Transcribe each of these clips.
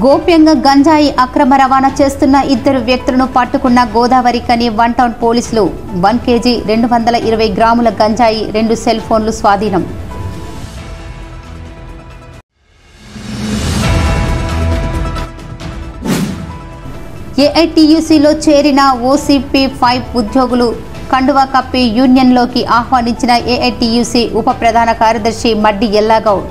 గోప్యంగా గంజాయి అక్రమ రవాణా చేస్తున్న ఇద్దరు వ్యక్తులను పట్టుకున్న గోదావరి కని వన్ టౌన్ పోలీసులు 1 కేజీ 220 గ్రాముల గంజాయి 2 సెల్ ఫోన్లు స్వాధీనం. ఏఐటీయూసీలో చేరిన OCP5 ఉద్యోగులు కండువా కప్పి యూనియన్లోకి ఆహ్వానించిన ఏఐటీయూసీ ఉప ప్రధాన కార్యదర్శి Maddi Ellagoud.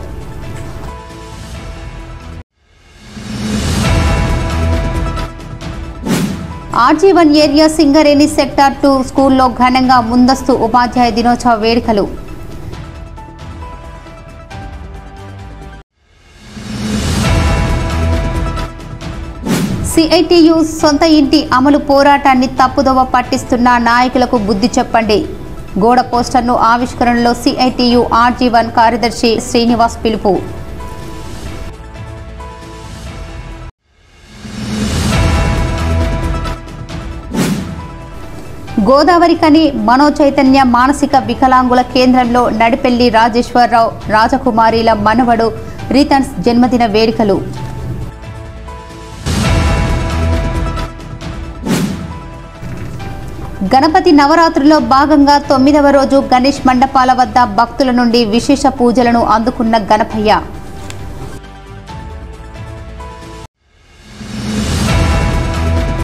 RG1 area Singareni sector 2 స్కూల్లో ఘనంగా ముందస్తు ఉపాధ్యాయ దినోత్సవ వేడుకలు. CITU సొంత ఇంటి అమలు పోరాటాన్ని తప్పుదోవ పట్టిస్తున్న నాయకులకు బుద్ధి చెప్పండి. గోడ పోస్టర్ను ఆవిష్కరణలో CITU RG1 కార్యదర్శి శ్రీనివాస్ పిలుపు. గోదావరి కని మనో చైతన్య మానసిక వికలాంగుల కేంద్రంలో నడిపెల్లి రాజేశ్వరరావు రాజకుమారిల మనవడు రీతన్స్ జన్మదిన వేడుకలు. గణపతి నవరాత్రుల్లో భాగంగా 9వ రోజు గణేష్ మండపాల వద్ద భక్తుల నుండి విశేష పూజలను అందుకున్న గణపయ్య.